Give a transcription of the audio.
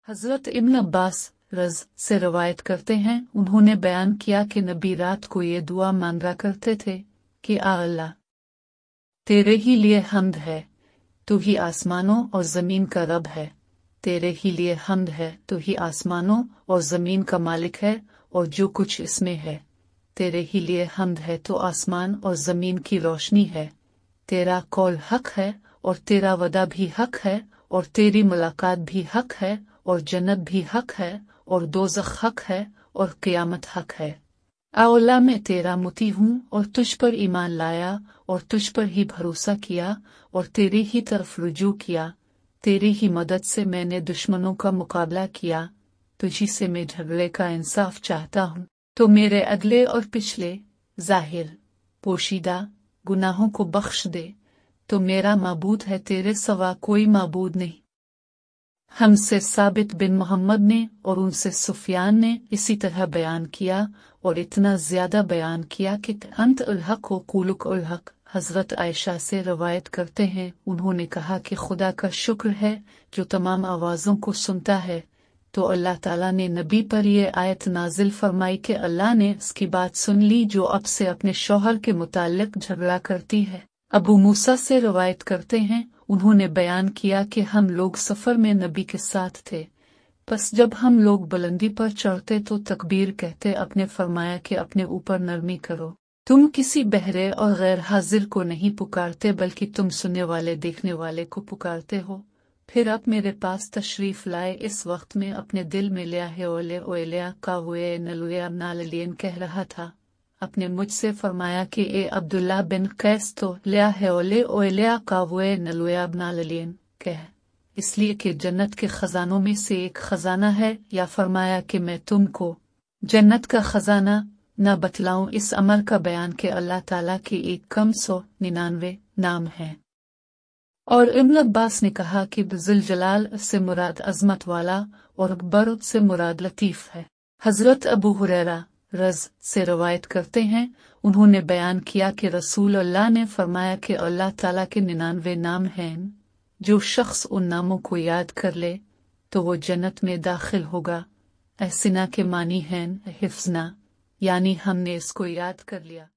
हजरत इब्न अब्बास रज़ से रवायत करते हैं, उन्होंने बयान किया कि नबी रात को ये दुआ मांगा करते थे कि आ अल्लाह, तेरे ही लिए हम्द है, तू ही आसमानों और ज़मीन का रब है। तेरे ही लिए हम्द है, तू ही आसमानों और ज़मीन का मालिक है और जो कुछ इसमें है। तेरे ही लिए हम्द है, तो आसमान और ज़मीन की रोशनी है। तेरा कौल हक है और तेरा वदा भी हक है और तेरी मुलाकात भी हक है और जन्नत भी हक है और दोज़ख हक है और क़यामत हक है। अल्लाह मैं तेरा मुती हूँ और तुझ पर ईमान लाया और तुझ पर ही भरोसा किया और तेरी ही तरफ रुजू किया। तेरी ही मदद से मैंने दुश्मनों का मुकाबला किया। तुझी से मैं झगड़े का इंसाफ चाहता हूँ, तो मेरे अगले और पिछले, ज़ाहिर पोशीदा गुनाहों को बख्श दे। तो मेरा माबूद है, तेरे सिवा कोई माबूद नहीं। हमसे साबित बिन मोहम्मद ने और उनसे सुफियान ने इसी तरह बयान किया और इतना ज्यादा बयान किया कि अंत उल हक व कुलुक उल हक। हजरत आयशा से रवायत करते हैं, उन्होंने कहा कि खुदा का शुक्र है जो तमाम आवाज़ों को सुनता है। तो अल्लाह ताला ने नबी पर यह आयत नाजिल फरमाई कि अल्लाह ने उसकी बात सुन ली जो अब से अपने शौहर के मुताल्लिक झगड़ा करती है। अबू मूसा से रवायत करते हैं, उन्होंने बयान किया कि हम लोग सफ़र में नबी के साथ थे। बस जब हम लोग बुलंदी पर चढ़ते तो तकबीर कहते अपने फरमाया कि अपने ऊपर नरमी करो। तुम किसी बहरे और गैर हाजिर को नहीं पुकारते, बल्कि तुम सुनने वाले देखने वाले को पुकारते हो। फिर अब मेरे पास तशरीफ लाए। इस वक्त में अपने दिल में लिया है ओलिया का हुए नलुया नालियन कह रहा था। अपने मुझसे फरमाया कि ए अब्दुल्ला बिन कैस, तो लिया है ओलिया का हुए नलुया नालियन कह, इसलिए कि जन्नत के खजानों में से एक खजाना है। या फरमाया कि मैं तुमको जन्नत का खजाना न बतलाऊं। इस अमर का बयान के अल्लाह ताला के 199 नाम हैं। और इब्न अब्बास ने कहा कि जुल जलाल से मुराद अजमत वाला और अकबर से मुराद लतीफ है। हजरत अबू हुरैरा रज़ से रवायत करते हैं, उन्होंने बयान किया कि रसूल अल्लाह ने फरमाया कि अल्लाह ताला के 99 नाम हैं। जो शख्स उन नामों को याद कर ले तो वो जन्नत में दाखिल होगा। एहसिना के मानी हैं हिफ्जना, यानी हमने इसको याद कर लिया।